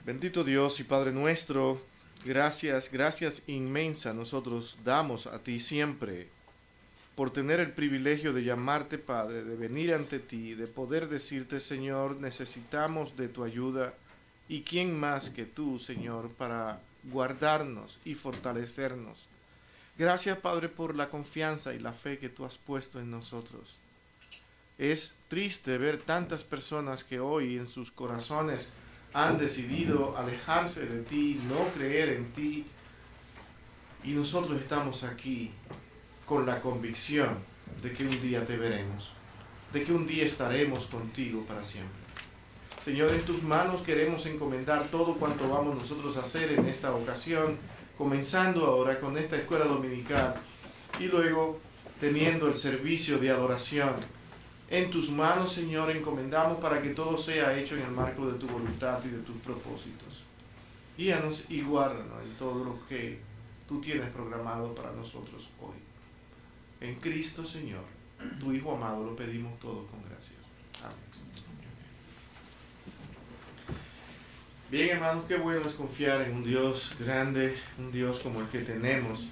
Bendito Dios y Padre nuestro, gracias inmensa nosotros damos a ti siempre por tener el privilegio de llamarte Padre, de venir ante ti, de poder decirte Señor, necesitamos de tu ayuda y quién más que tú Señor para guardarnos y fortalecernos. Gracias Padre por la confianza y la fe que tú has puesto en nosotros. Es triste ver tantas personas que hoy en sus corazones han decidido alejarse de ti, no creer en ti, y nosotros estamos aquí con la convicción de que un día te veremos, de que un día estaremos contigo para siempre. Señor, en tus manos queremos encomendar todo cuanto vamos nosotros a hacer en esta ocasión, comenzando ahora con esta escuela dominical y luego teniendo el servicio de adoración. En tus manos, Señor, encomendamos para que todo sea hecho en el marco de tu voluntad y de tus propósitos. Guíanos y guárdanos en todo lo que tú tienes programado para nosotros hoy. En Cristo, Señor, tu Hijo amado, lo pedimos todo con gracias. Amén. Bien, hermanos, qué bueno es confiar en un Dios grande, un Dios como el que tenemos.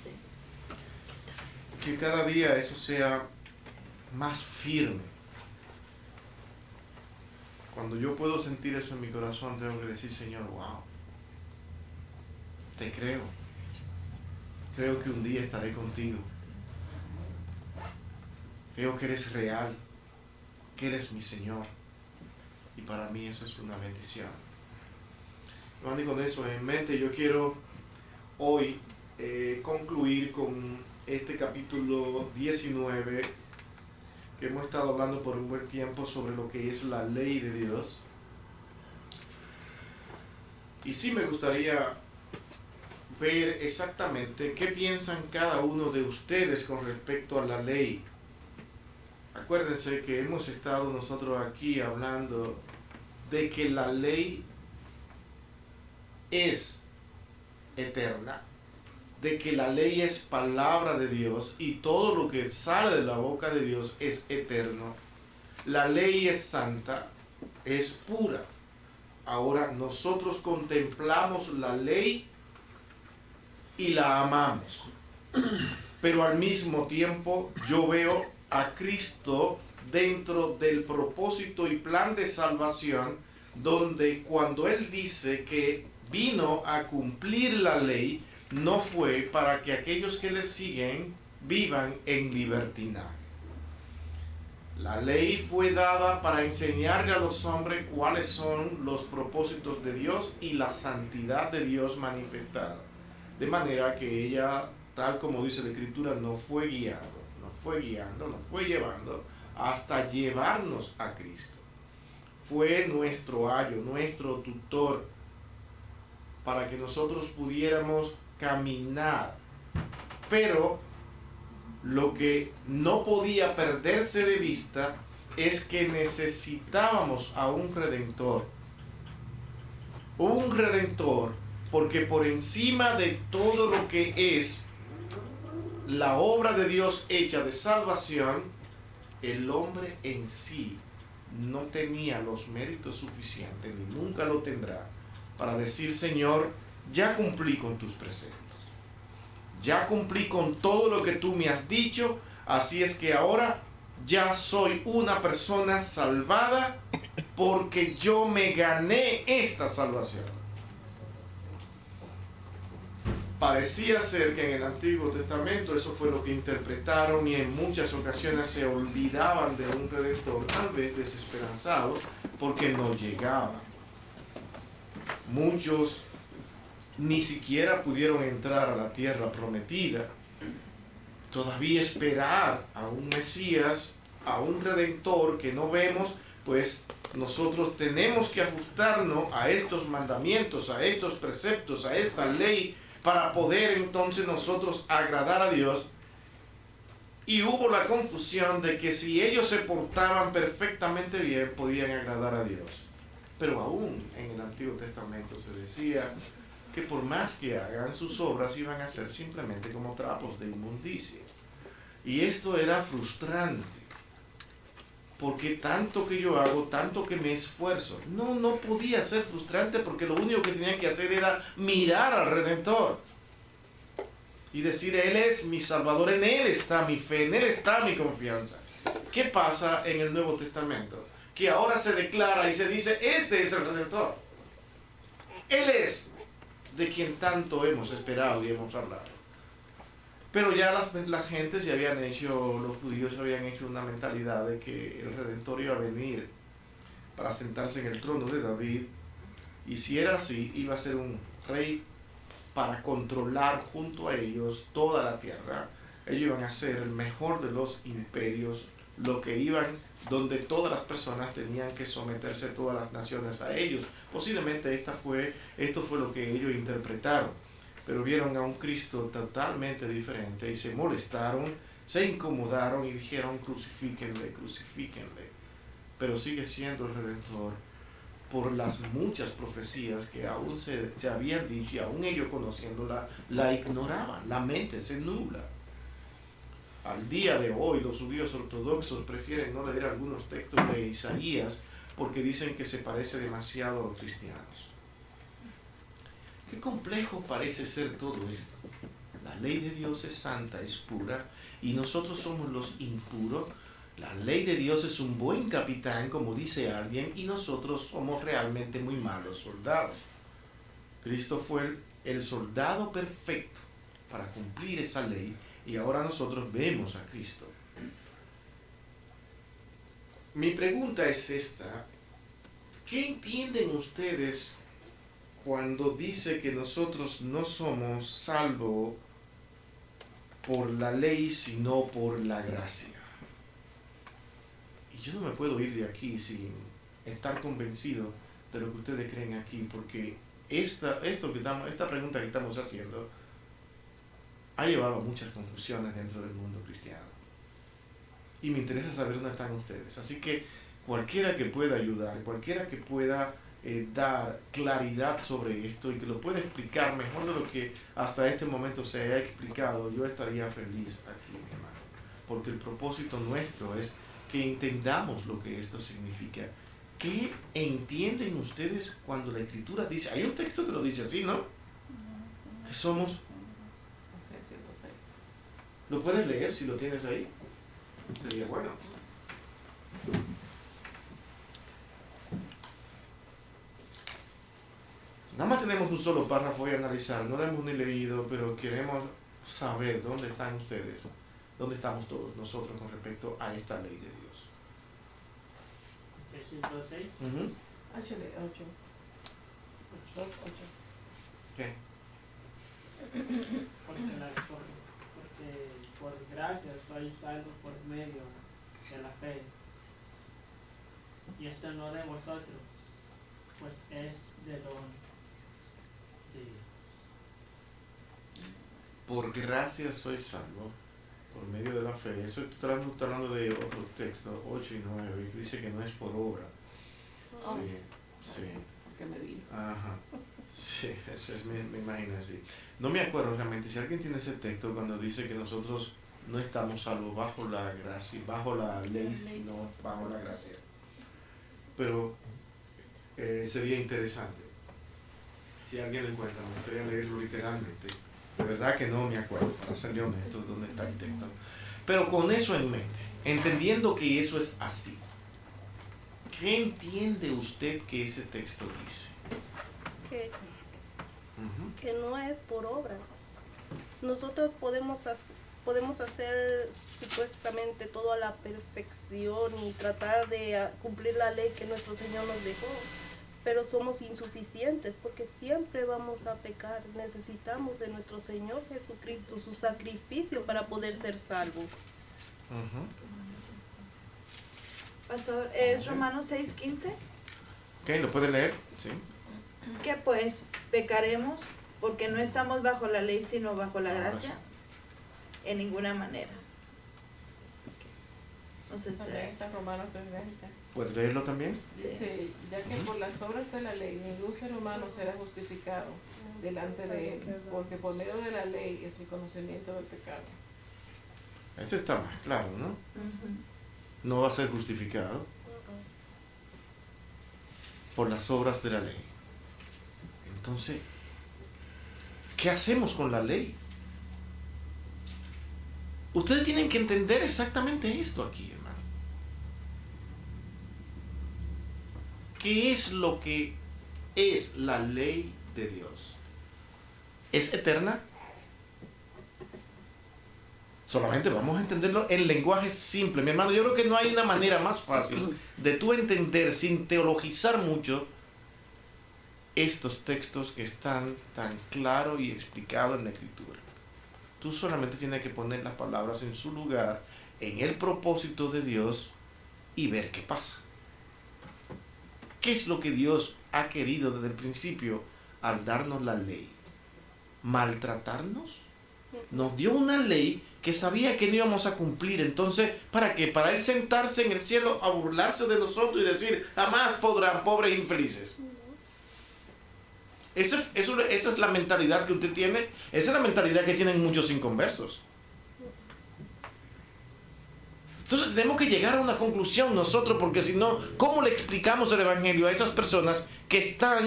Que cada día eso sea más firme. Cuando yo puedo sentir eso en mi corazón, tengo que decir, Señor, wow, te creo. Creo que un día estaré contigo. Creo que eres real, que eres mi Señor. Y para mí eso es una bendición. Y con eso en mente, yo quiero hoy concluir con este capítulo 19, que hemos estado hablando por un buen tiempo sobre lo que es la ley de Dios. Y sí me gustaría ver exactamente qué piensan cada uno de ustedes con respecto a la ley. Acuérdense que hemos estado nosotros aquí hablando de que la ley es eterna, de que la ley es palabra de Dios y todo lo que sale de la boca de Dios es eterno. La ley es santa, es pura. Ahora nosotros contemplamos la ley y la amamos. Pero al mismo tiempo yo veo a Cristo dentro del propósito y plan de salvación, donde cuando Él dice que vino a cumplir la ley, no fue para que aquellos que le siguen vivan en libertinaje. La ley fue dada para enseñarle a los hombres cuáles son los propósitos de Dios y la santidad de Dios manifestada. De manera que ella, tal como dice la Escritura, nos fue llevando hasta llevarnos a Cristo. Fue nuestro ayo, nuestro tutor, para que nosotros pudiéramos caminar. Pero lo que no podía perderse de vista es que necesitábamos a un redentor. Un redentor, porque por encima de todo lo que es la obra de Dios hecha de salvación, el hombre en sí no tenía los méritos suficientes, ni nunca lo tendrá, para decir, Señor, ya cumplí con tus preceptos. Ya cumplí con todo lo que tú me has dicho, así es que ahora ya soy una persona salvada porque yo me gané esta salvación. Parecía ser que en el Antiguo Testamento eso fue lo que interpretaron y en muchas ocasiones se olvidaban de un Redentor, tal vez desesperanzado, porque no llegaba. Muchos ni siquiera pudieron entrar a la tierra prometida. Todavía esperar a un Mesías, a un Redentor que no vemos, pues nosotros tenemos que ajustarnos a estos mandamientos, a estos preceptos, a esta ley, para poder entonces nosotros agradar a Dios. Y hubo la confusión de que si ellos se portaban perfectamente bien, podían agradar a Dios. Pero aún en el Antiguo Testamento se decía que por más que hagan sus obras, iban a ser simplemente como trapos de inmundicia. Y esto era frustrante, porque tanto que yo hago, tanto que me esfuerzo. No podía ser frustrante porque lo único que tenía que hacer era mirar al Redentor y decir, Él es mi Salvador, en Él está mi fe, en Él está mi confianza. ¿Qué pasa en el Nuevo Testamento? Que ahora se declara y se dice, este es el Redentor. Él es de quien tanto hemos esperado y hemos hablado. Pero ya las gentes ya habían hecho, los judíos habían hecho una mentalidad de que el Redentor iba a venir para sentarse en el trono de David, y si era así, iba a ser un rey para controlar junto a ellos toda la tierra. Ellos iban a ser el mejor de los imperios, lo que iban, donde todas las personas tenían que someterse, todas las naciones, a ellos. Posiblemente esto fue lo que ellos interpretaron, pero vieron a un Cristo totalmente diferente y se molestaron, se incomodaron y dijeron, crucifíquenle, crucifíquenle. Pero sigue siendo el Redentor por las muchas profecías que aún se habían dicho, y aún ellos conociéndola, la ignoraban, la mente se nubla. Al día de hoy los judíos ortodoxos prefieren no leer algunos textos de Isaías porque dicen que se parece demasiado a los cristianos. Qué complejo parece ser todo esto. La ley de Dios es santa, es pura, y nosotros somos los impuros. La ley de Dios es un buen capitán, como dice alguien, y nosotros somos realmente muy malos soldados. Cristo fue el soldado perfecto para cumplir esa ley, y ahora nosotros vemos a Cristo. Mi pregunta es esta: ¿qué entienden ustedes cuando dice que nosotros no somos salvos por la ley, sino por la gracia? Y yo no me puedo ir de aquí sin estar convencido de lo que ustedes creen aquí, porque esta pregunta que estamos haciendo ha llevado a muchas confusiones dentro del mundo cristiano. Y me interesa saber dónde están ustedes. Así que cualquiera que pueda ayudar, cualquiera que pueda dar claridad sobre esto y que lo pueda explicar mejor de lo que hasta este momento se haya explicado, yo estaría feliz aquí, mi hermano. Porque el propósito nuestro es que entendamos lo que esto significa. ¿Qué entienden ustedes cuando la Escritura dice? Hay un texto que lo dice así, ¿no? Que somos... ¿Lo puedes leer si lo tienes ahí? Sería bueno. Nada más tenemos un solo párrafo y analizar, no lo hemos ni leído, pero queremos saber dónde están ustedes, dónde estamos todos nosotros con respecto a esta ley de Dios. Versículo 6. 8. ¿Qué? Porque por gracia soy salvo por medio de la fe. Y esto no de vosotros, pues es de don de Dios. Por gracia soy salvo, por medio de la fe. Eso está hablando de otros textos, 8 y 9, que dice que no es por obra. Oh. Sí. Porque me vino. Ajá. Sí, eso es, me imagino así. No me acuerdo realmente si alguien tiene ese texto cuando dice que nosotros no estamos salvos bajo la gracia, bajo la ley, sino bajo la gracia. Pero sería interesante. Si alguien lo encuentra, me gustaría leerlo literalmente. De verdad que no me acuerdo, para serle honesto, dónde está el texto. Pero con eso en mente, entendiendo que eso es así, ¿qué entiende usted que ese texto dice? Que no es por obras. Nosotros podemos hacer supuestamente todo a la perfección y tratar de cumplir la ley que nuestro Señor nos dejó, pero somos insuficientes porque siempre vamos a pecar. Necesitamos de nuestro Señor Jesucristo, su sacrificio para poder ser salvos. Pastor, es Romanos 6:15. ¿Qué? ¿Lo puede leer? Sí. Que pues pecaremos porque no estamos bajo la ley sino bajo la gracia en ninguna manera. No sé si También está Romanos 3:20. ¿Puedes leerlo también? sí. Dice, ya que por las obras de la ley ningún ser humano será justificado delante de él, porque por medio de la ley es el conocimiento del pecado. Eso está más claro, ¿no? no va a ser justificado por las obras de la ley. Entonces, ¿qué hacemos con la ley? Ustedes tienen que entender exactamente esto aquí, hermano. ¿Qué es lo que es la ley de Dios? ¿Es eterna? Solamente vamos a entenderlo en lenguaje simple. Mi hermano, yo creo que no hay una manera más fácil de tú entender sin teologizar mucho estos textos que están tan claros y explicados en la Escritura. Tú solamente tienes que poner las palabras en su lugar, en el propósito de Dios y ver qué pasa. ¿Qué es lo que Dios ha querido desde el principio al darnos la ley? ¿Maltratarnos? Nos dio una ley que sabía que no íbamos a cumplir. Entonces, ¿para qué? Para Él sentarse en el cielo a burlarse de nosotros y decir, jamás podrán, pobres infelices. Esa es la mentalidad que usted tiene. Esa es la mentalidad que tienen muchos inconversos. Entonces tenemos que llegar a una conclusión nosotros, porque si no, ¿cómo le explicamos el Evangelio a esas personas que están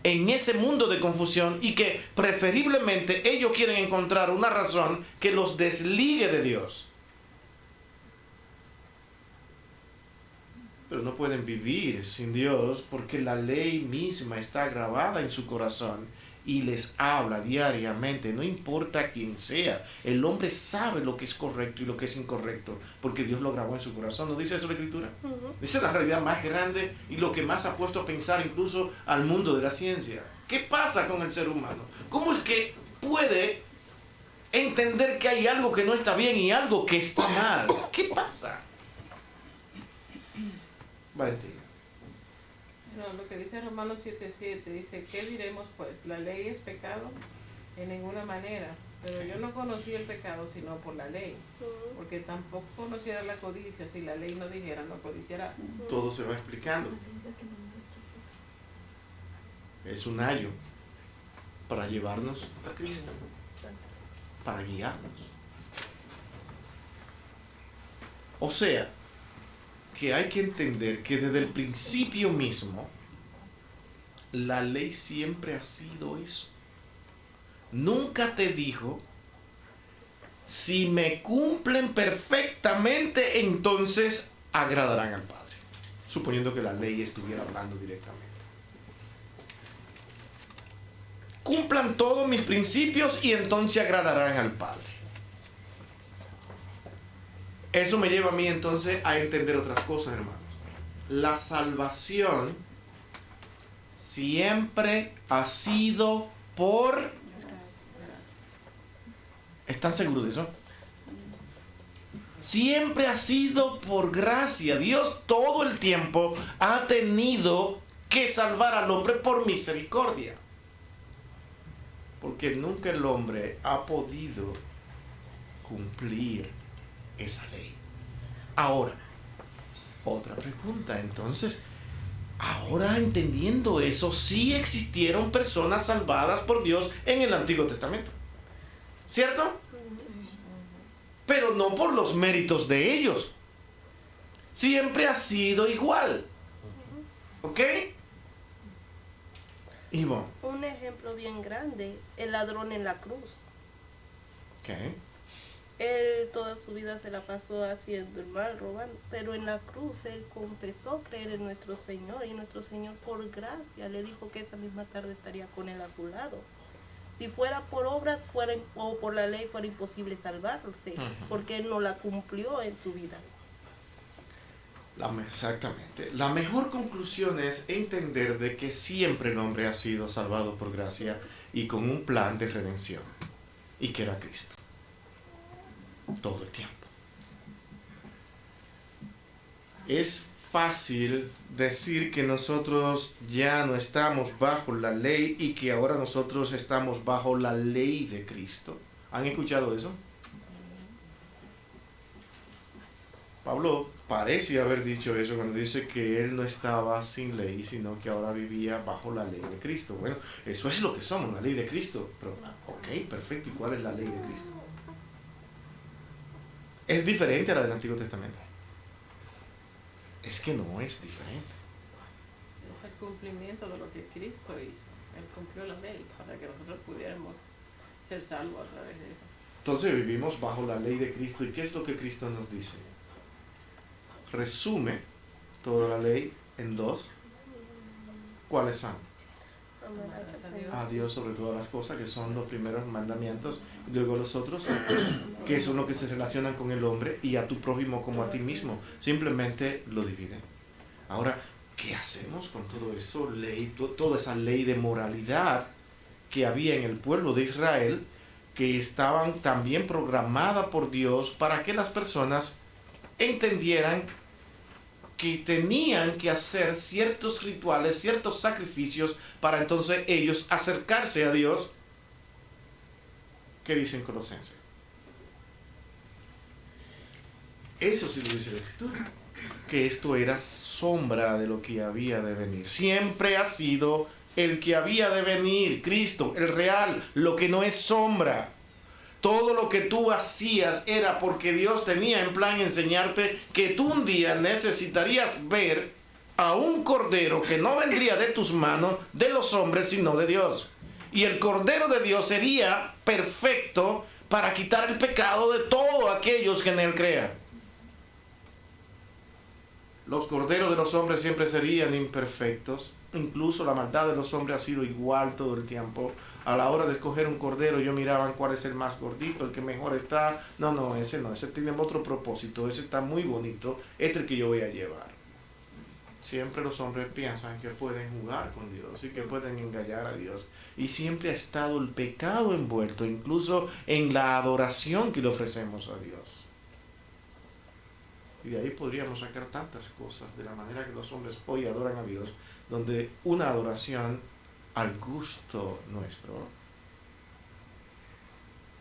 en ese mundo de confusión y que preferiblemente ellos quieren encontrar una razón que los desligue de Dios? Pero no pueden vivir sin Dios porque la ley misma está grabada en su corazón y les habla diariamente, no importa quién sea. El hombre sabe lo que es correcto y lo que es incorrecto porque Dios lo grabó en su corazón. ¿No dice eso la Escritura? Esa es la realidad más grande y lo que más ha puesto a pensar incluso al mundo de la ciencia. ¿Qué pasa con el ser humano? ¿Cómo es que puede entender que hay algo que no está bien y algo que está mal? ¿Qué pasa? Valentina. No, lo que dice Romanos 7:7 dice, ¿qué diremos pues? ¿La ley es pecado? En ninguna manera. Pero yo no conocí el pecado sino por la ley. Porque tampoco conociera la codicia si la ley no dijera no codiciarás. Todo se va explicando. Es un ayo para llevarnos a Cristo, para guiarnos. O sea, que hay que entender que desde el principio mismo la ley siempre ha sido eso. Nunca te dijo, si me cumplen perfectamente, entonces agradarán al Padre. Suponiendo que la ley estuviera hablando directamente. Cumplan todos mis principios y entonces agradarán al Padre. Eso me lleva a mí entonces a entender otras cosas, hermanos. La salvación siempre ha sido por... ¿Están seguros de eso? Siempre ha sido por gracia. Dios todo el tiempo ha tenido que salvar al hombre por misericordia. Porque nunca el hombre ha podido cumplir esa ley. Ahora, otra pregunta. Entonces, ahora entendiendo eso, sí existieron personas salvadas por Dios en el Antiguo Testamento. ¿Cierto? Pero no por los méritos de ellos. Siempre ha sido igual. ¿Ok? Ivonne. Un ejemplo bien grande, el ladrón en la cruz. Ok. Él toda su vida se la pasó haciendo el mal, robando, pero en la cruz él confesó creer en nuestro Señor y nuestro Señor por gracia le dijo que esa misma tarde estaría con él a su lado. Si fuera por obras o por la ley fuera imposible salvarse, porque él no la cumplió en su vida. Exactamente. La mejor conclusión es entender de que siempre el hombre ha sido salvado por gracia y con un plan de redención, y que era Cristo. Todo el tiempo. Es fácil decir que nosotros ya no estamos bajo la ley y que ahora nosotros estamos bajo la ley de Cristo. ¿Han escuchado eso? Pablo parece haber dicho eso cuando dice que él no estaba sin ley, sino que ahora vivía bajo la ley de Cristo. Bueno, eso es lo que somos, la ley de Cristo. Pero, ok, perfecto. ¿Y cuál es la ley de Cristo? Es diferente a la del Antiguo Testamento. es que no es diferente. Es el cumplimiento de lo que Cristo hizo. Él cumplió la ley para que nosotros pudiéramos ser salvos a través de eso. Entonces vivimos bajo la ley de Cristo. ¿Y qué es lo que Cristo nos dice? Resume toda la ley en dos. ¿Cuáles son? A Dios sobre todas las cosas, que son los primeros mandamientos, y luego los otros, que son los que se relacionan con el hombre, y a tu prójimo como a ti mismo. Simplemente lo divide. Ahora, ¿qué hacemos con todo eso? Toda esa ley de moralidad que había en el pueblo de Israel, que estaban también programadas por Dios para que las personas entendieran que tenían que hacer ciertos rituales, ciertos sacrificios para entonces ellos acercarse a Dios. ¿Qué dicen Colosenses? Eso sí lo dice la Escritura, que esto era sombra de lo que había de venir. Siempre ha sido el que había de venir, Cristo, el real, lo que no es sombra. Todo lo que tú hacías era porque Dios tenía en plan enseñarte que tú un día necesitarías ver a un cordero que no vendría de tus manos, de los hombres, sino de Dios. Y el cordero de Dios sería perfecto para quitar el pecado de todos aquellos que en él crean. Los corderos de los hombres siempre serían imperfectos. Incluso la maldad de los hombres ha sido igual todo el tiempo. A la hora de escoger un cordero, yo miraba cuál es el más gordito, el que mejor está. No, ese tiene otro propósito, ese está muy bonito, este es el que yo voy a llevar. Siempre los hombres piensan que pueden jugar con Dios y que pueden engañar a Dios. Y siempre ha estado el pecado envuelto, incluso en la adoración que le ofrecemos a Dios. Y de ahí podríamos sacar tantas cosas de la manera que los hombres hoy adoran a Dios, donde una adoración al gusto nuestro,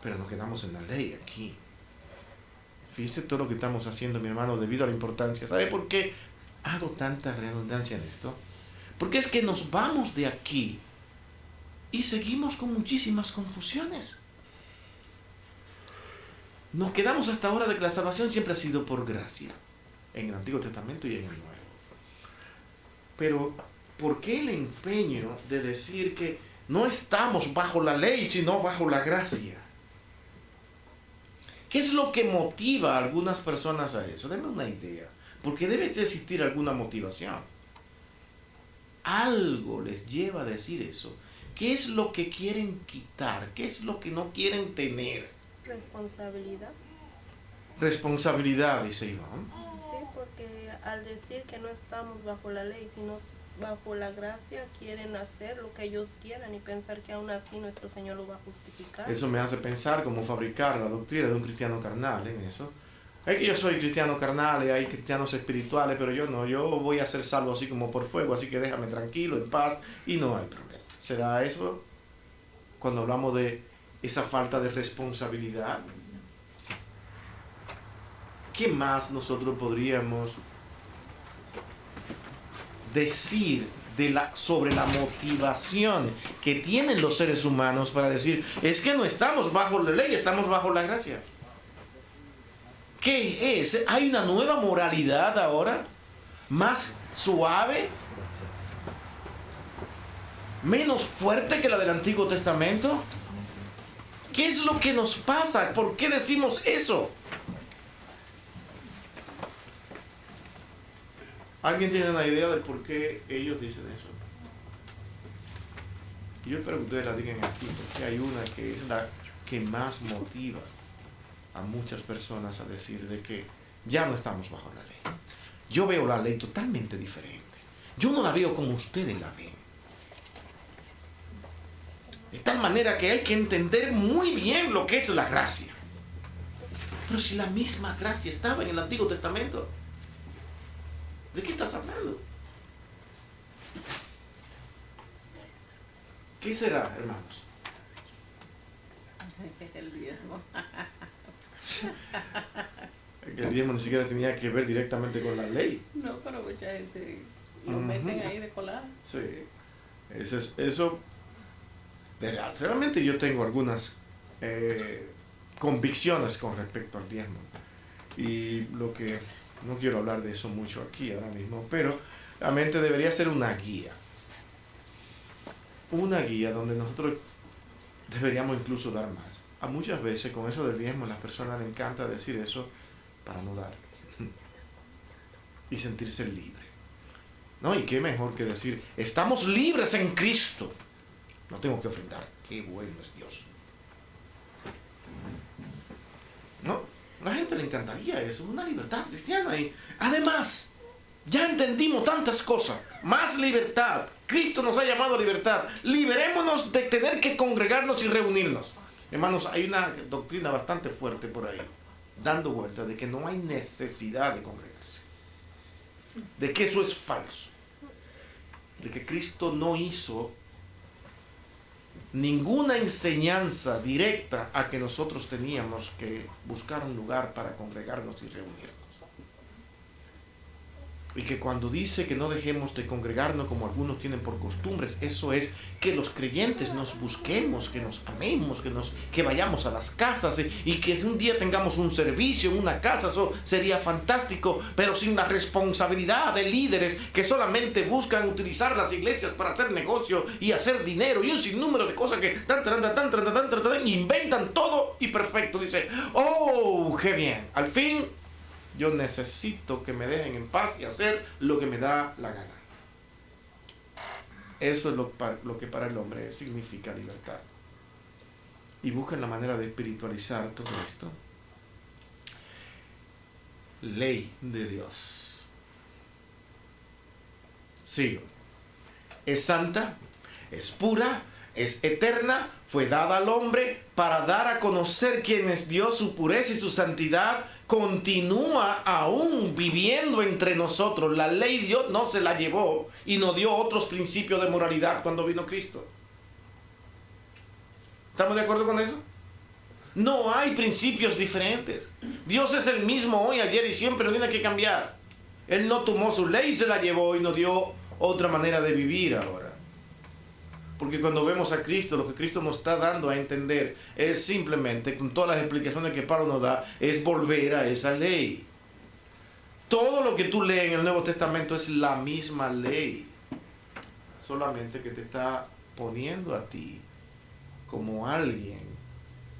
pero nos quedamos en la ley aquí. Fíjate todo lo que estamos haciendo, mi hermano, debido a la importancia. ¿Sabe por qué hago tanta redundancia en esto? Porque es que nos vamos de aquí y seguimos con muchísimas confusiones. Nos quedamos hasta ahora de que la salvación siempre ha sido por gracia, en el Antiguo Testamento y en el Nuevo. Pero, ¿por qué el empeño de decir que no estamos bajo la ley, sino bajo la gracia? ¿Qué es lo que motiva a algunas personas a eso? Denme una idea, porque debe existir alguna motivación. Algo les lleva a decir eso. ¿Qué es lo que quieren quitar? ¿Qué es lo que no quieren tener? Responsabilidad. Responsabilidad, dice Iván. Sí, porque al decir que no estamos bajo la ley, sino bajo la gracia, quieren hacer lo que ellos quieran y pensar que aún así nuestro Señor lo va a justificar. Eso me hace pensar cómo fabricar la doctrina de un cristiano carnal en eso. Es que yo soy cristiano carnal y hay cristianos espirituales, pero yo no, yo voy a ser salvo así como por fuego, así que déjame tranquilo, en paz, y no hay problema. ¿Será eso cuando hablamos de esa falta de responsabilidad? ¿Qué más nosotros podríamos decir sobre la motivación que tienen los seres humanos para decir, es que no estamos bajo la ley, estamos bajo la gracia? ¿Qué es? ¿Hay una nueva moralidad ahora? ¿Más suave? ¿Menos fuerte que la del Antiguo Testamento? ¿Qué es lo que nos pasa? ¿Por qué decimos eso? ¿Alguien tiene una idea de por qué ellos dicen eso? Yo espero que ustedes la digan aquí, porque hay una que es la que más motiva a muchas personas a decir de que ya no estamos bajo la ley. Yo veo la ley totalmente diferente. Yo no la veo como ustedes la ven. De tal manera que hay que entender muy bien lo que es la gracia. Pero si la misma gracia estaba en el Antiguo Testamento, ¿de qué estás hablando? ¿Qué será, hermanos? El diezmo. El diezmo ni siquiera tenía que ver directamente con la ley. No, pero mucha gente lo meten ahí de colar. Sí, eso realmente yo tengo algunas convicciones con respecto al diezmo. Y lo que No quiero hablar de eso mucho aquí ahora mismo, pero realmente debería ser una guía. Una guía donde nosotros deberíamos incluso dar más. A muchas veces con eso del diezmo, a las personas les encanta decir eso para no dar. Y sentirse libre. ¿No? Y qué mejor que decir, estamos libres en Cristo. No tengo que ofrendar. Qué bueno es Dios. ¿No? A la gente le encantaría eso, una libertad cristiana. Y además, ya entendimos tantas cosas. Más libertad. Cristo nos ha llamado a libertad. Liberémonos de tener que congregarnos y reunirnos. Hermanos, hay una doctrina bastante fuerte por ahí, dando vuelta de que no hay necesidad de congregarse. De que eso es falso. De que Cristo no hizo ninguna enseñanza directa a que nosotros teníamos que buscar un lugar para congregarnos y reunirnos. Y que cuando dice que no dejemos de congregarnos como algunos tienen por costumbres, eso es que los creyentes nos busquemos, que nos amemos, que vayamos a las casas y que un día tengamos un servicio en una casa. Eso sería fantástico, pero sin la responsabilidad de líderes que solamente buscan utilizar las iglesias para hacer negocio y hacer dinero y un sinnúmero de cosas que inventan todo y perfecto. Dice, oh, qué bien, al fin yo necesito que me dejen en paz y hacer lo que me da la gana. Eso es lo que para el hombre significa libertad. Y buscan la manera de espiritualizar todo esto. Ley de Dios. Sigo. Es santa, es pura, es eterna, fue dada al hombre para dar a conocer quién es Dios, su pureza y su santidad. Continúa aún viviendo entre nosotros. La ley Dios no se la llevó y nos dio otros principios de moralidad cuando vino Cristo. ¿Estamos de acuerdo con eso? No hay principios diferentes. Dios es el mismo hoy, ayer y siempre, no tiene que cambiar. Él no tomó su ley y se la llevó y nos dio otra manera de vivir ahora. Porque cuando vemos a Cristo, lo que Cristo nos está dando a entender es simplemente, con todas las explicaciones que Pablo nos da, es volver a esa ley. Todo lo que tú lees en el Nuevo Testamento es la misma ley. Solamente que te está poniendo a ti como alguien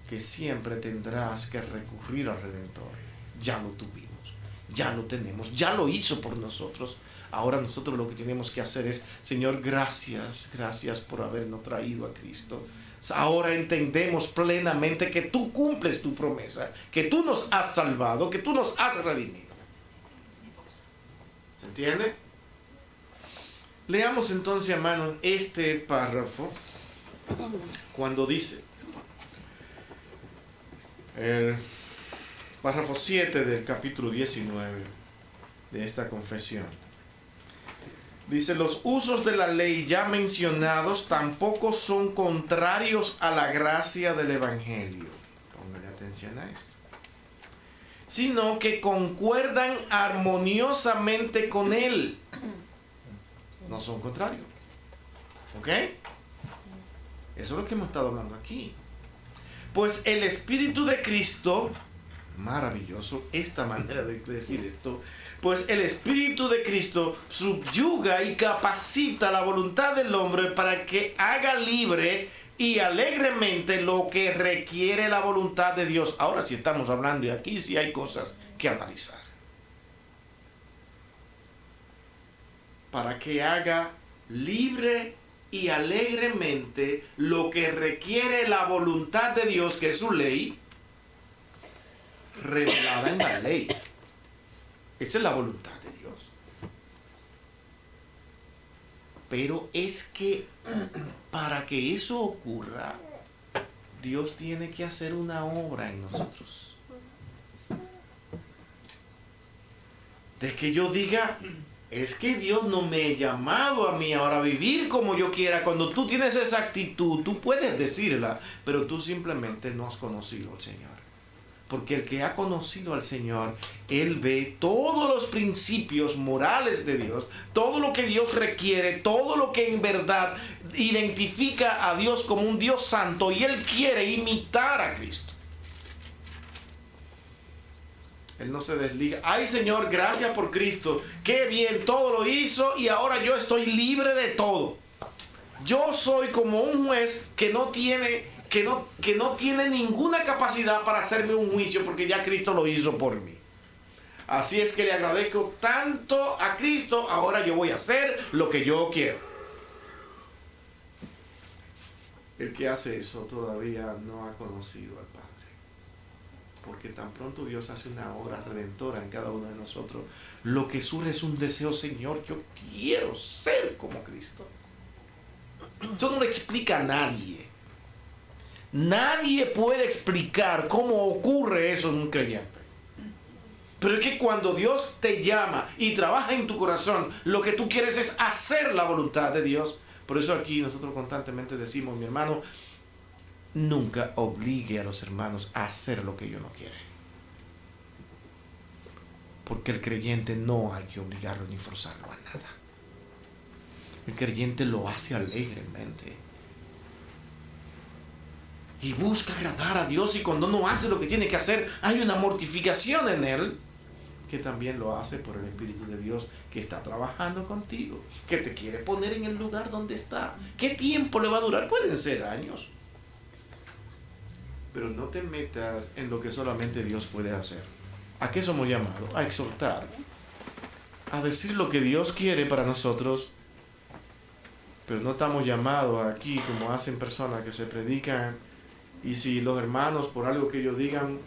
que siempre tendrás que recurrir al Redentor. Ya lo tuvimos, ya lo tenemos, ya lo hizo por nosotros. Ahora nosotros lo que tenemos que hacer es, Señor, gracias por habernos traído a Cristo. Ahora entendemos plenamente que tú cumples tu promesa, que tú nos has salvado, que tú nos has redimido. ¿Se entiende? Leamos entonces, hermanos, este párrafo cuando dice, el párrafo 7 del capítulo 19 de esta confesión. Dice, los usos de la ley ya mencionados tampoco son contrarios a la gracia del Evangelio. Póngale atención a esto. Sino que concuerdan armoniosamente con él. No son contrarios. ¿Ok? Eso es lo que hemos estado hablando aquí. Pues el Espíritu de Cristo, maravilloso esta manera de decir esto, pues el Espíritu de Cristo subyuga y capacita la voluntad del hombre para que haga libre y alegremente lo que requiere la voluntad de Dios. Ahora sí estamos hablando y aquí sí hay cosas que analizar. Para que haga libre y alegremente lo que requiere la voluntad de Dios, que es su ley, revelada en la ley. Esa es la voluntad de Dios. Pero es que para que eso ocurra, Dios tiene que hacer una obra en nosotros. De que yo diga, es que Dios no me ha llamado a mí ahora a vivir como yo quiera. Cuando tú tienes esa actitud, tú puedes decirla, pero tú simplemente no has conocido al Señor. Porque el que ha conocido al Señor, él ve todos los principios morales de Dios, todo lo que Dios requiere, todo lo que en verdad identifica a Dios como un Dios santo, y él quiere imitar a Cristo. Él no se desliga. Ay, Señor, gracias por Cristo. Qué bien, todo lo hizo y ahora yo estoy libre de todo. Yo soy como un juez que no tiene ninguna capacidad para hacerme un juicio porque ya Cristo lo hizo por mí. Así es que le agradezco tanto a Cristo, ahora yo voy a hacer lo que yo quiero. El que hace eso todavía no ha conocido al Padre. Porque tan pronto Dios hace una obra redentora en cada uno de nosotros, lo que surge es un deseo, Señor, yo quiero ser como Cristo. Eso no lo explica a nadie. Nadie puede explicar cómo ocurre eso en un creyente. Pero es que cuando Dios te llama y trabaja en tu corazón, lo que tú quieres es hacer la voluntad de Dios. Por eso aquí nosotros constantemente decimos, mi hermano, nunca obligue a los hermanos a hacer lo que ellos no quieren. Porque el creyente no hay que obligarlo ni forzarlo a nada. El creyente lo hace alegremente. Y busca agradar a Dios, y cuando no hace lo que tiene que hacer, hay una mortificación en él, que también lo hace por el Espíritu de Dios que está trabajando contigo, que te quiere poner en el lugar donde está. ¿Qué tiempo le va a durar? Pueden ser años. Pero no te metas en lo que solamente Dios puede hacer. ¿A qué somos llamados? A exhortar, a decir lo que Dios quiere para nosotros. Pero no estamos llamados aquí como hacen personas que se predican, y si los hermanos por algo que ellos digan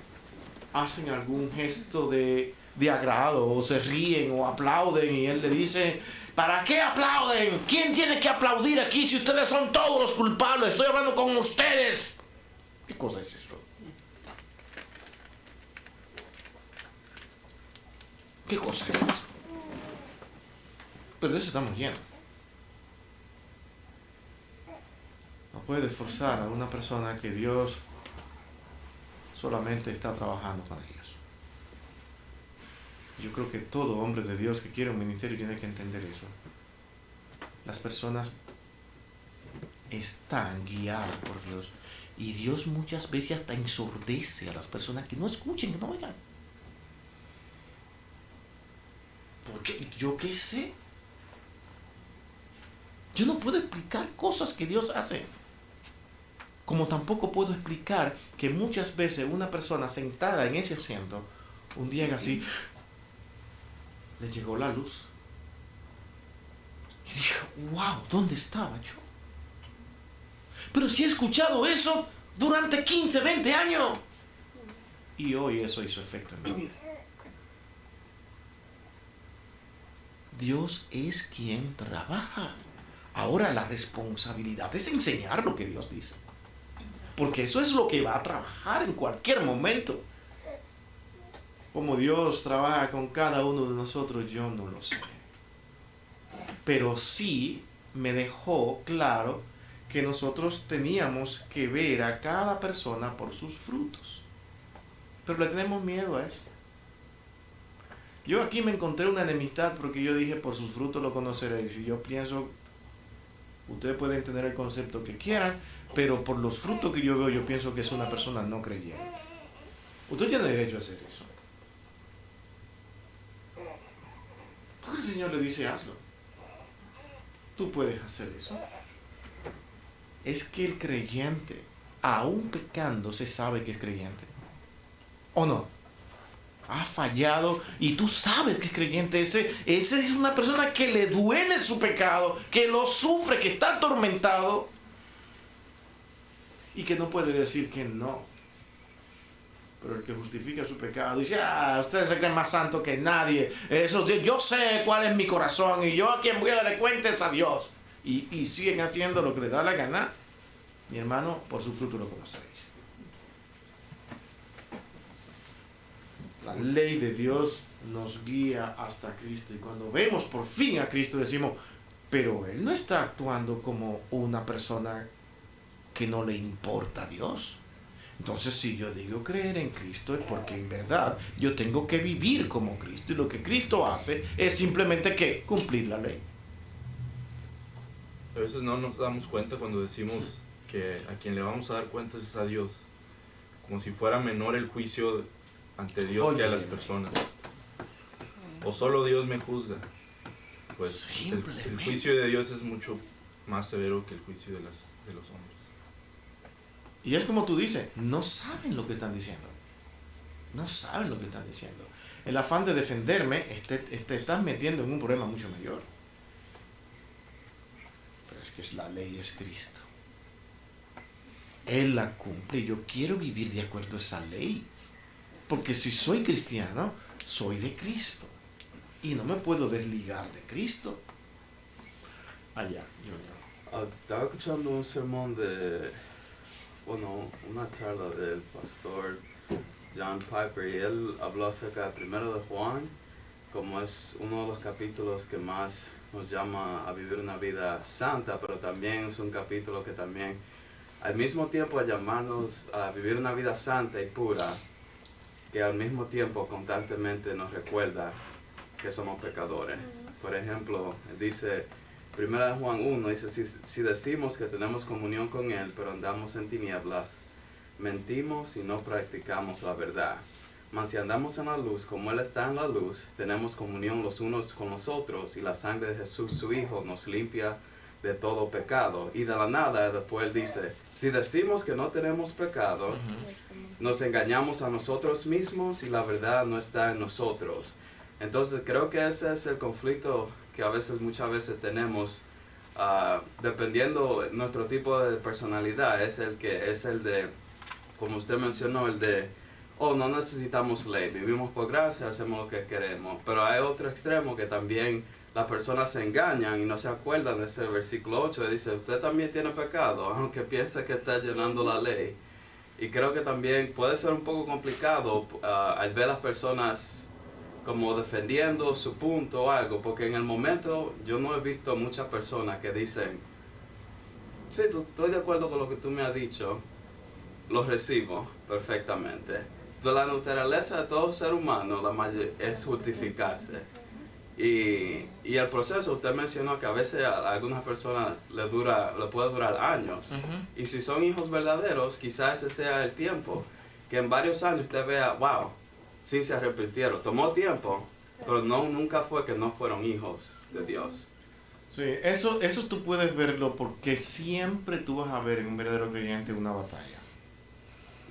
hacen algún gesto de agrado, o se ríen o aplauden, y él le dice, ¿para qué aplauden? ¿Quién tiene que aplaudir aquí si ustedes son todos los culpables? Estoy hablando con ustedes. ¿Qué cosa es eso? ¿Qué cosa es eso? Pero de eso estamos llenos. No puedes forzar a una persona que Dios solamente está trabajando con ellos. Yo creo que todo hombre de Dios que quiere un ministerio tiene que entender eso. Las personas están guiadas por Dios. Y Dios muchas veces hasta ensordece a las personas que no escuchen, que no oigan. Porque yo qué sé. Yo no puedo explicar cosas que Dios hace. Como tampoco puedo explicar que muchas veces una persona sentada en ese asiento, un día así, le llegó la luz. Y dije, wow, ¿dónde estaba yo? Pero si he escuchado eso durante 15, 20 años. Y hoy eso hizo efecto en mi vida. Dios es quien trabaja. Ahora la responsabilidad es enseñar lo que Dios dice. Porque eso es lo que va a trabajar en cualquier momento. Como Dios trabaja con cada uno de nosotros, yo no lo sé. Pero sí me dejó claro que nosotros teníamos que ver a cada persona por sus frutos. Pero le tenemos miedo a eso. Yo aquí me encontré una enemistad porque yo dije, por sus frutos lo conoceréis. Y yo pienso, ustedes pueden tener el concepto que quieran, pero por los frutos que yo veo, yo pienso que es una persona no creyente. Usted tiene derecho a hacer eso. Porque el Señor le dice, hazlo. Tú puedes hacer eso. Es que el creyente, aún pecando, se sabe que es creyente. ¿O no? Ha fallado y tú sabes que es creyente. Ese es una persona que le duele su pecado, que lo sufre, que está atormentado y que no puede decir que no. Pero el que justifica su pecado dice, ustedes se creen más santos que nadie. Eso, yo sé cuál es mi corazón y yo a quien voy a darle cuenta es a Dios. Y siguen haciendo lo que les da la gana. Mi hermano, por su fruto lo conoceréis. La ley de Dios nos guía hasta Cristo. Y cuando vemos por fin a Cristo decimos, pero Él no está actuando como una persona que no le importa a Dios. Entonces, si yo digo creer en Cristo es porque en verdad yo tengo que vivir como Cristo. Y lo que Cristo hace es simplemente que cumplir la ley. A veces no nos damos cuenta cuando decimos que a quien le vamos a dar cuentas es a Dios. Como si fuera menor el juicio ante Dios que a las Óyeme. personas. O solo Dios me juzga. Pues el Simplemente. juicio de Dios es mucho más severo que el juicio de los hombres. Y es como tú dices, no saben lo que están diciendo. No saben lo que están diciendo. El afán de defenderme, te estás metiendo en un problema mucho mayor. Pero es que la ley es Cristo. Él la cumple y yo quiero vivir de acuerdo a esa ley. Porque si soy cristiano, soy de Cristo. Y no me puedo desligar de Cristo. Allá, yo. Estaba escuchando un sermón una charla del pastor John Piper y él habló acerca del 1 de Juan, como es uno de los capítulos que más nos llama a vivir una vida santa, pero también es un capítulo que también al mismo tiempo a llamarnos a vivir una vida santa y pura, que al mismo tiempo constantemente nos recuerda que somos pecadores. Por ejemplo, dice 1 Juan 1, dice, si decimos que tenemos comunión con Él, pero andamos en tinieblas, mentimos y no practicamos la verdad. Mas si andamos en la luz, como Él está en la luz, tenemos comunión los unos con los otros, y la sangre de Jesús, su Hijo, nos limpia de todo pecado. Y de la nada, después Él dice, si decimos que no tenemos pecado, nos engañamos a nosotros mismos y la verdad no está en nosotros. Entonces creo que ese es el conflicto que muchas veces tenemos, dependiendo de nuestro tipo de personalidad. Es el de, como usted mencionó, el de, no necesitamos ley, vivimos por gracia, hacemos lo que queremos. Pero hay otro extremo que también las personas se engañan y no se acuerdan de ese versículo 8, que dice, usted también tiene pecado, aunque piense que está llenando la ley. Y creo que también puede ser un poco complicado al ver a las personas como defendiendo su punto o algo, porque en el momento yo no he visto muchas personas que dicen, sí, estoy de acuerdo con lo que tú me has dicho, lo recibo perfectamente. Entonces la naturaleza de todo ser humano es justificarse. Y el proceso, usted mencionó que a veces a algunas personas le puede durar años. Y si son hijos verdaderos, quizás ese sea el tiempo, que en varios años usted vea, wow, sí se arrepintieron. Tomó tiempo, pero nunca fue que no fueron hijos de Dios. Sí, eso tú puedes verlo porque siempre tú vas a ver en un verdadero creyente una batalla.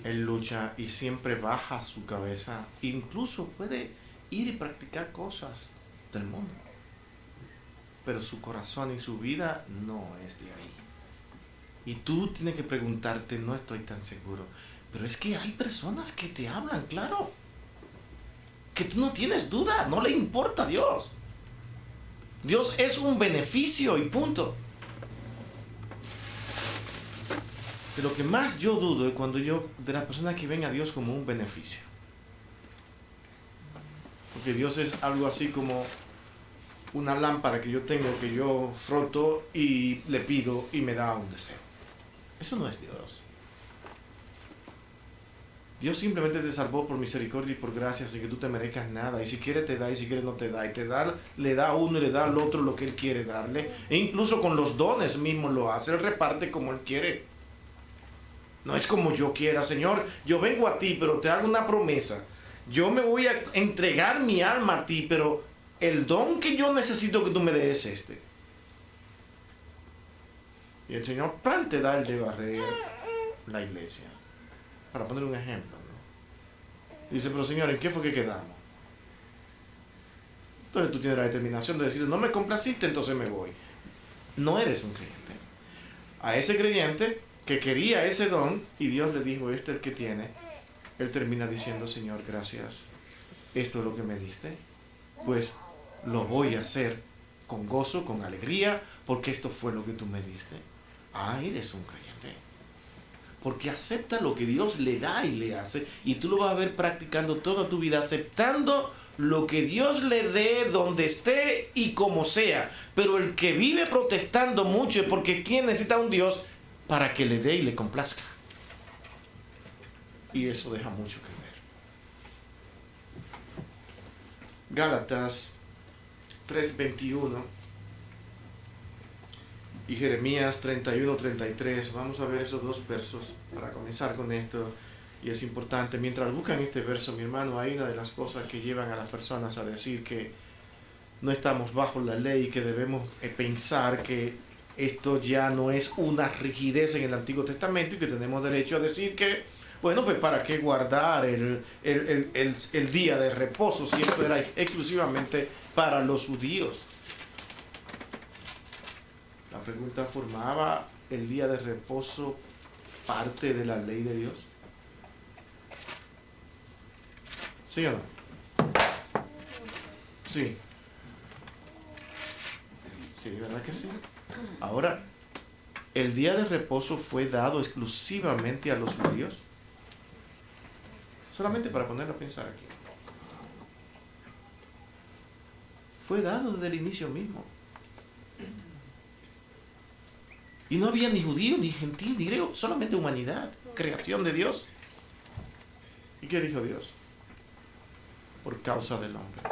Él lucha y siempre baja su cabeza. Incluso puede ir y practicar cosas del mundo. Pero su corazón y su vida no es de ahí. Y tú tienes que preguntarte, no estoy tan seguro. Pero es que hay personas que te hablan, claro. Que tú no tienes duda, no le importa a Dios. Dios es un beneficio y punto. De lo que más yo dudo es de las personas que ven a Dios como un beneficio. Porque Dios es algo así como una lámpara que yo tengo, que yo froto y le pido y me da un deseo. Eso no es Dios. Dios simplemente te salvó por misericordia y por gracia sin que tú te merezcas nada. Y si quiere te da y si quiere no te da. Y le da a uno y le da al otro lo que Él quiere darle. E incluso con los dones mismos lo hace. Él reparte como Él quiere. No es como yo quiera. Señor, yo vengo a ti, pero te hago una promesa. Yo me voy a entregar mi alma a ti, pero el don que yo necesito que tú me des es este. Y el Señor te da el de barrer la iglesia. Para poner un ejemplo, ¿no? Dice, pero Señor, ¿en qué fue que quedamos? Entonces tú tienes la determinación de decir, no me complaciste, entonces me voy. No eres un creyente. A ese creyente que quería ese don y Dios le dijo, este es el que tiene, él termina diciendo, Señor, gracias, esto es lo que me diste, pues lo voy a hacer con gozo, con alegría, porque esto fue lo que tú me diste. Eres un creyente. Porque acepta lo que Dios le da y le hace, y tú lo vas a ver practicando toda tu vida, aceptando lo que Dios le dé, donde esté y como sea. Pero el que vive protestando mucho es porque ¿quién necesita un Dios para que le dé y le complazca? Y eso deja mucho que ver. Gálatas 3:21 y Jeremías 31:33. Vamos a ver esos dos versos para comenzar con esto. Y es importante, mientras buscan este verso, mi hermano, hay una de las cosas que llevan a las personas a decir que no estamos bajo la ley, que debemos pensar que esto ya no es una rigidez en el Antiguo Testamento y que tenemos derecho a decir que, bueno, pues para qué guardar el día de reposo si esto era exclusivamente para los judíos. La pregunta: ¿formaba el día de reposo parte de la ley de Dios? ¿Sí o no? Sí. Sí, ¿verdad que sí? Ahora, ¿el día de reposo fue dado exclusivamente a los judíos? Solamente para ponerlo a pensar aquí. Fue dado desde el inicio mismo. Y no había ni judío, ni gentil, ni griego, solamente humanidad, creación de Dios. ¿Y qué dijo Dios? Por causa del hombre.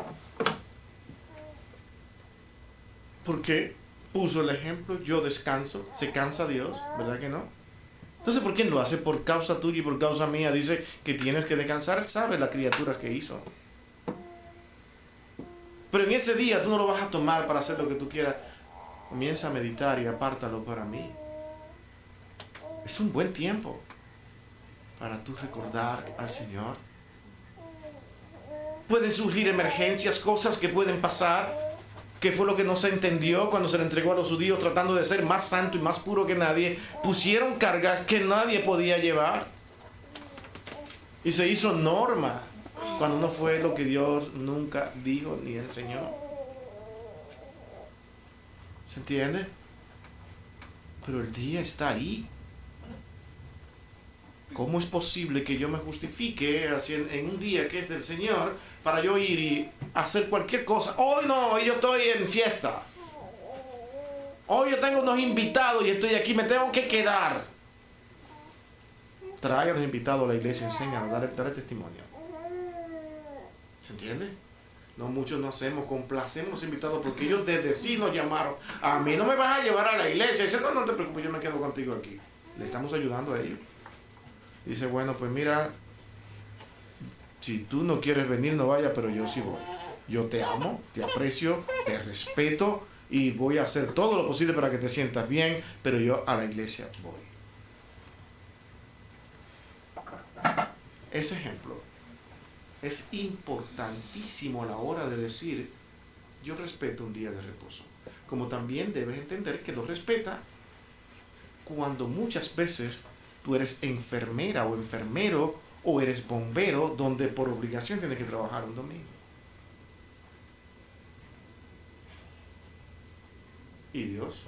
¿Por qué puso el ejemplo? Yo descanso, se cansa Dios, ¿verdad que no? Entonces, ¿por qué lo hace? Por causa tuya y por causa mía. Dice que tienes que descansar. Él sabe las criaturas que hizo. Pero en ese día tú no lo vas a tomar para hacer lo que tú quieras. Comienza a meditar y apártalo para mí. Es un buen tiempo para tú recordar al Señor. Pueden surgir emergencias, cosas que pueden pasar. ¿Qué fue lo que no se entendió cuando se le entregó a los judíos tratando de ser más santo y más puro que nadie? Pusieron cargas que nadie podía llevar. Y se hizo norma cuando no fue lo que Dios nunca dijo ni enseñó. ¿Se entiende? Pero el día está ahí. ¿Cómo es posible que yo me justifique en un día que es del Señor para yo ir y hacer cualquier cosa? Hoy no, hoy yo estoy en fiesta. Hoy yo tengo unos invitados y estoy aquí, me tengo que quedar. Trae a los invitados a la iglesia, enséñanos, dale testimonio. ¿Se entiende? No, muchos no hacemos, complacemos a los invitados porque ellos desde sí nos llamaron. A mí no me vas a llevar a la iglesia. Dice, no, no te preocupes, yo me quedo contigo aquí. Le estamos ayudando a ellos. Dice, bueno, pues mira, si tú no quieres venir, no vayas, pero yo sí voy. Yo te amo, te aprecio, te respeto y voy a hacer todo lo posible para que te sientas bien, pero yo a la iglesia voy. Ese ejemplo es importantísimo a la hora de decir, yo respeto un día de reposo. Como también debes entender que lo respeta cuando muchas veces tú eres enfermera o enfermero o eres bombero donde por obligación tienes que trabajar un domingo. Y Dios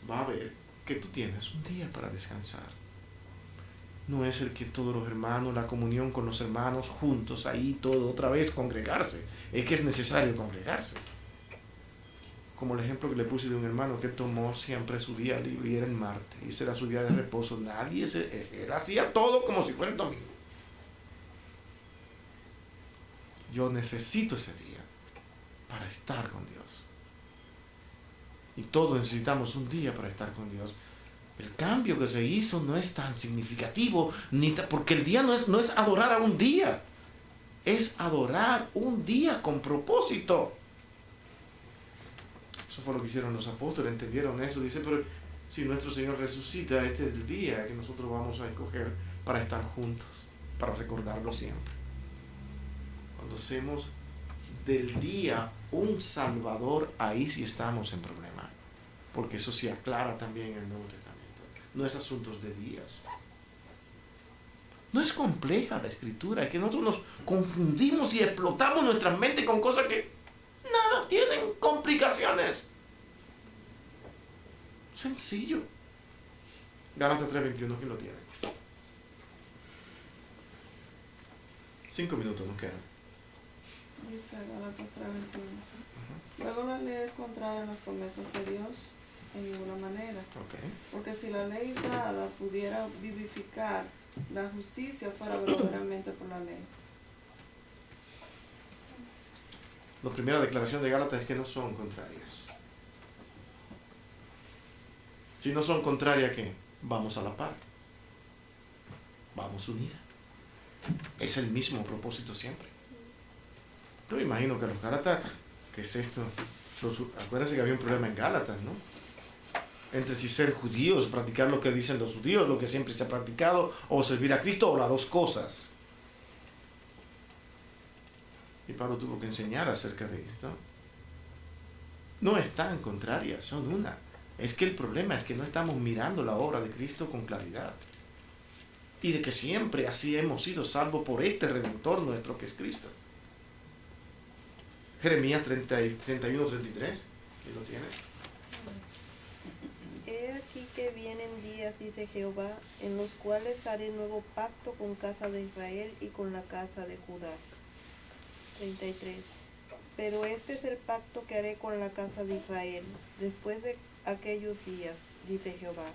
va a ver que tú tienes un día para descansar. No es el que todos los hermanos, la comunión con los hermanos juntos ahí, todo otra vez congregarse. Es que es necesario congregarse. Como el ejemplo que le puse de un hermano que tomó siempre su día libre y era el martes. Y ese era su día de reposo. Él hacía todo como si fuera el domingo. Yo necesito ese día para estar con Dios. Y todos necesitamos un día para estar con Dios. El cambio que se hizo no es tan significativo, porque el día no es adorar a un día. Es adorar un día con propósito. Eso fue lo que hicieron los apóstoles, entendieron eso. Dice, pero si nuestro Señor resucita, este es el día que nosotros vamos a escoger para estar juntos, para recordarlo siempre. Cuando hacemos del día un Salvador, ahí sí estamos en problema. Porque eso se aclara también en el Nuevo Testamento. No es asuntos de días. No es compleja la Escritura, es que nosotros nos confundimos y explotamos nuestra mente con cosas que nada tienen complicaciones. Sencillo. Gálatas 3:21, ¿quién lo tiene? 5 minutos nos quedan. Dice Gálatas 3:21. Luego la ley es contraria a las promesas de Dios en ninguna manera. Okay. Porque si la ley dada pudiera vivificar, la justicia fuera verdaderamente por la ley. La primera declaración de Gálatas es que no son contrarias. Si no son contrarias, ¿qué? Vamos a la par. Vamos unidas. es el mismo propósito siempre. Yo me imagino que los Gálatas, ¿qué es esto? Acuérdense que había un problema en Gálatas, ¿no? Entre si ser judíos, practicar lo que dicen los judíos, lo que siempre se ha practicado, o servir a Cristo, o las dos cosas. Y Pablo tuvo que enseñar acerca de esto. No están contrarias, son una. Es que el problema es que no estamos mirando la obra de Cristo con claridad. Y de que siempre así hemos sido salvos por este Redentor nuestro que es Cristo. Jeremías 31, 33, ¿quién lo tiene? He aquí que vienen días, dice Jehová, en los cuales haré nuevo pacto con casa de Israel y con la casa de Judá. 33. Pero este es el pacto que haré con la casa de Israel, después de aquellos días, dice Jehová.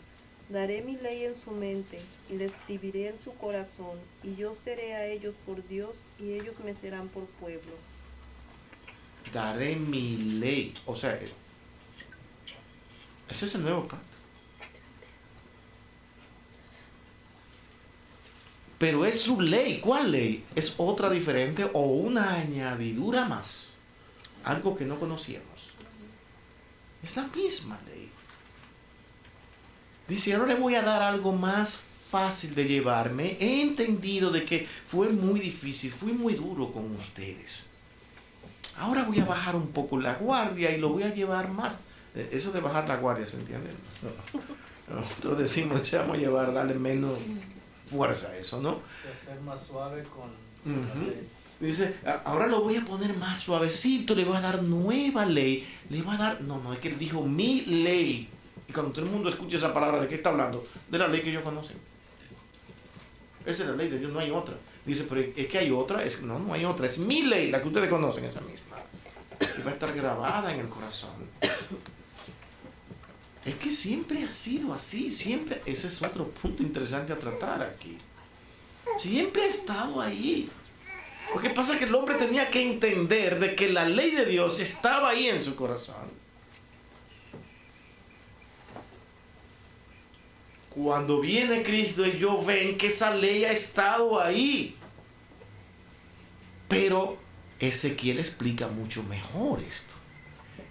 Daré mi ley en su mente, y la escribiré en su corazón, y yo seré a ellos por Dios, y ellos me serán por pueblo. Daré mi ley. O sea, ese es el nuevo pacto. Pero es su ley. ¿Cuál ley? ¿Es otra diferente o una añadidura más? Algo que no conocíamos. Es la misma ley. Dice, ahora le voy a dar algo más fácil de llevarme. He entendido de que fue muy difícil, fui muy duro con ustedes. Ahora voy a bajar un poco la guardia y lo voy a llevar más. Eso de bajar la guardia, ¿se entiende? Nosotros decimos, deseamos llevar, darle menos fuerza a eso, ¿no? Ser más suave con la ley. Dice, ahora lo voy a poner más suavecito, le voy a dar nueva ley. Le va a dar, no, es que él dijo mi ley. Y cuando todo el mundo escucha esa palabra, ¿de qué está hablando? De la ley que ellos conocen. Esa es la ley de Dios, no hay otra. Dice, pero es que hay otra. No hay otra. Es mi ley, la que ustedes conocen, esa misma. Y va a estar grabada en el corazón. Es que siempre ha sido así, siempre. Ese es otro punto interesante a tratar aquí. Siempre ha estado ahí. Lo que pasa es que el hombre tenía que entender de que la ley de Dios estaba ahí en su corazón. Cuando viene Cristo, ellos ven que esa ley ha estado ahí. Pero Ezequiel explica mucho mejor esto.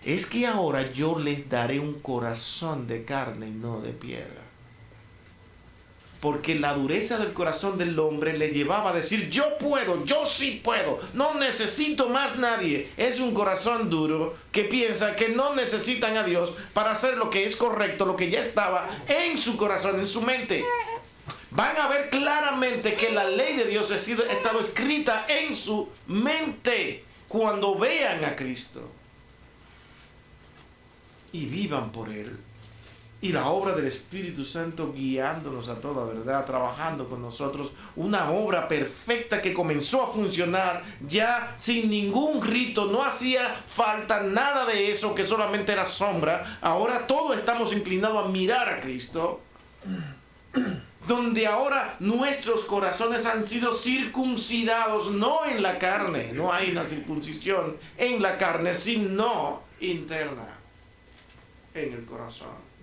Es que ahora yo les daré un corazón de carne y no de piedra. Porque la dureza del corazón del hombre le llevaba a decir, yo puedo, yo sí puedo, no necesito más nadie. Es un corazón duro que piensa que no necesitan a Dios para hacer lo que es correcto, lo que ya estaba en su corazón, en su mente. Van a ver claramente que la ley de Dios ha estado escrita en su mente cuando vean a Cristo y vivan por Él. Y la obra del Espíritu Santo guiándonos a toda verdad, trabajando con nosotros, una obra perfecta que comenzó a funcionar ya sin ningún rito, no hacía falta nada de eso que solamente era sombra. Ahora todos estamos inclinados a mirar a Cristo, donde ahora nuestros corazones han sido circuncidados, no en la carne, no hay una circuncisión en la carne, sino interna, en el corazón.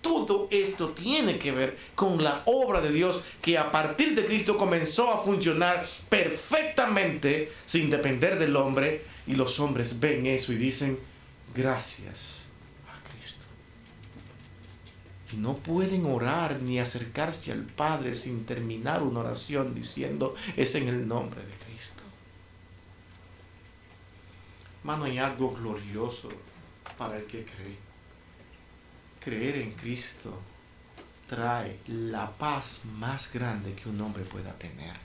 Todo esto tiene que ver con la obra de Dios que a partir de Cristo comenzó a funcionar perfectamente sin depender del hombre, y los hombres ven eso y dicen gracias a Cristo. Y no pueden orar ni acercarse al Padre sin terminar una oración diciendo es en el nombre de Cristo. Hermano, hay algo glorioso para el que cree. Creer en Cristo trae la paz más grande que un hombre pueda tener.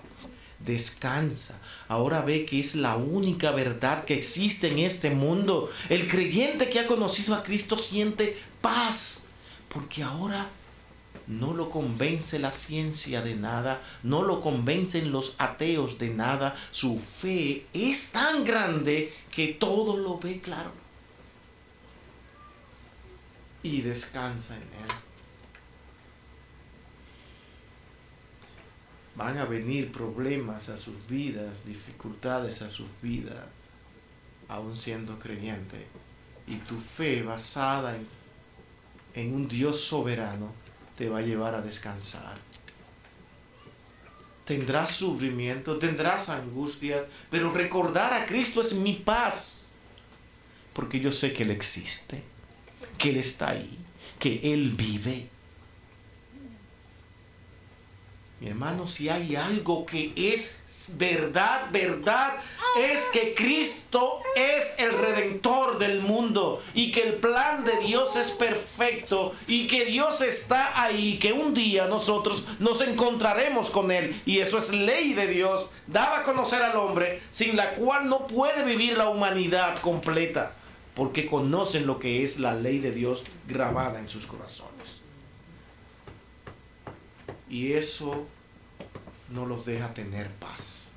Descansa. Ahora ve que es la única verdad que existe en este mundo. El creyente que ha conocido a Cristo siente paz, porque ahora no lo convence la ciencia de nada, no lo convencen los ateos de nada. Su fe es tan grande que todo lo ve claro. Y descansa en Él. Van a venir problemas a sus vidas, dificultades a sus vidas, aún siendo creyente. Y tu fe basada en un Dios soberano te va a llevar a descansar. tendrás sufrimiento, tendrás angustias, pero recordar a Cristo es mi paz. Porque yo sé que Él existe, que Él está ahí, que Él vive. Mi hermano, si hay algo que es verdad, verdad, es que Cristo es el Redentor del mundo y que el plan de Dios es perfecto y que Dios está ahí, que un día nosotros nos encontraremos con Él, y eso es ley de Dios, dada a conocer al hombre, sin la cual no puede vivir la humanidad completa, porque conocen lo que es la ley de Dios grabada en sus corazones. Y eso no los deja tener paz.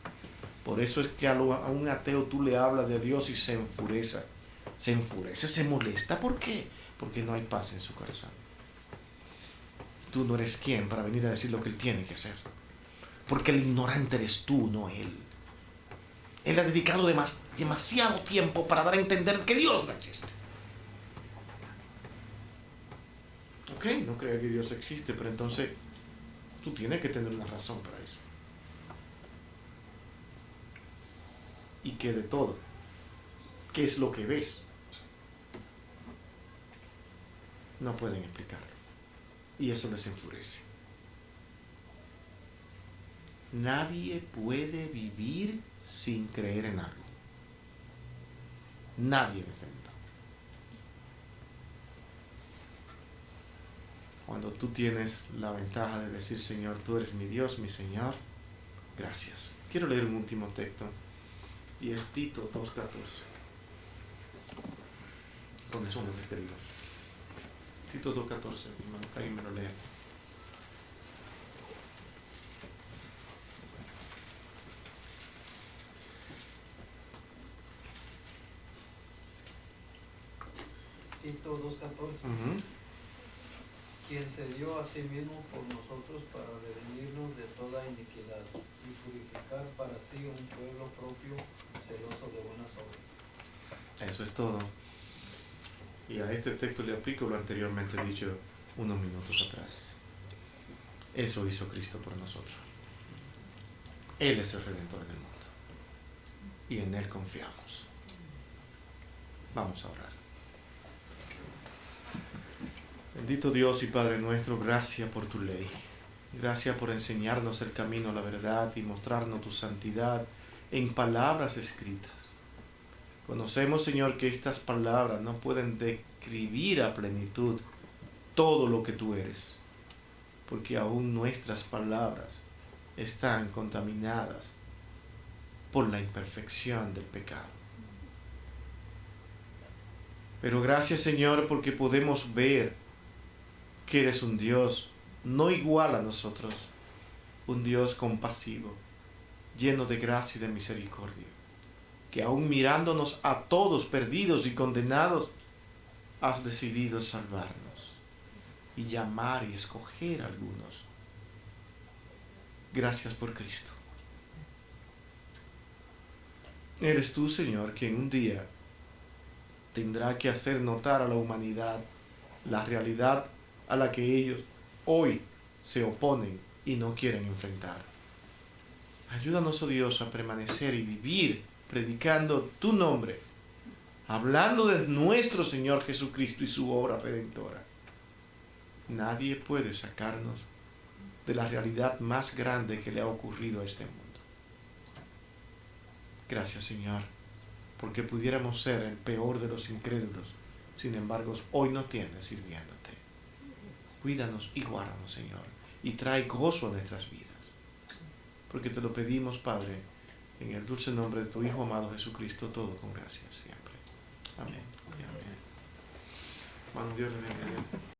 Por eso es que a un ateo tú le hablas de Dios y se enfurece, se molesta. ¿Por qué? Porque no hay paz en su corazón. Tú no eres quien para venir a decir lo que Él tiene que hacer. Porque el ignorante eres tú, no Él. Él ha dedicado demasiado tiempo para dar a entender que Dios no existe. Ok, no crea que Dios existe, pero entonces tú tienes que tener una razón para eso. Y que de todo, ¿qué es lo que ves? No pueden explicarlo. Y eso les enfurece. Nadie puede vivir sin creer en algo. Nadie en este mundo. Cuando tú tienes la ventaja de decir, Señor, tú eres mi Dios, mi Señor, gracias. Quiero leer un último texto, y es Tito 2:14. Con eso nos despedimos. Tito 2:14, hermano, que alguien me lo lea. Tito 2:14. Quien se dio a sí mismo por nosotros para redimirnos de toda iniquidad y purificar para sí un pueblo propio celoso de buenas obras. Eso es todo. Y a este texto le aplico lo anteriormente dicho unos minutos atrás. Eso hizo Cristo por nosotros. Él es el Redentor del mundo. Y en Él confiamos. Vamos a orar. Bendito Dios y Padre nuestro, gracias por tu ley. Gracias por enseñarnos el camino a la verdad y mostrarnos tu santidad en palabras escritas. Conocemos, Señor, que estas palabras no pueden describir a plenitud todo lo que tú eres, porque aún nuestras palabras están contaminadas por la imperfección del pecado. Pero gracias, Señor, porque podemos ver que eres un Dios no igual a nosotros, un Dios compasivo, lleno de gracia y de misericordia, que aún mirándonos a todos perdidos y condenados, has decidido salvarnos y llamar y escoger a algunos. Gracias por Cristo. Eres tú, Señor, quien un día tendrá que hacer notar a la humanidad la realidad a la que ellos hoy se oponen y no quieren enfrentar. Ayúdanos, oh Dios, a permanecer y vivir predicando tu nombre, hablando de nuestro Señor Jesucristo y su obra redentora. Nadie puede sacarnos de la realidad más grande que le ha ocurrido a este mundo. Gracias, Señor, porque pudiéramos ser el peor de los incrédulos, sin embargo, hoy nos tienes sirviéndote. Cuídanos y guárdanos, Señor, y trae gozo a nuestras vidas. Porque te lo pedimos, Padre, en el dulce nombre de tu Hijo amado Jesucristo, todo con gracia siempre. Amén. Amén. Hermano, Dios le bendiga.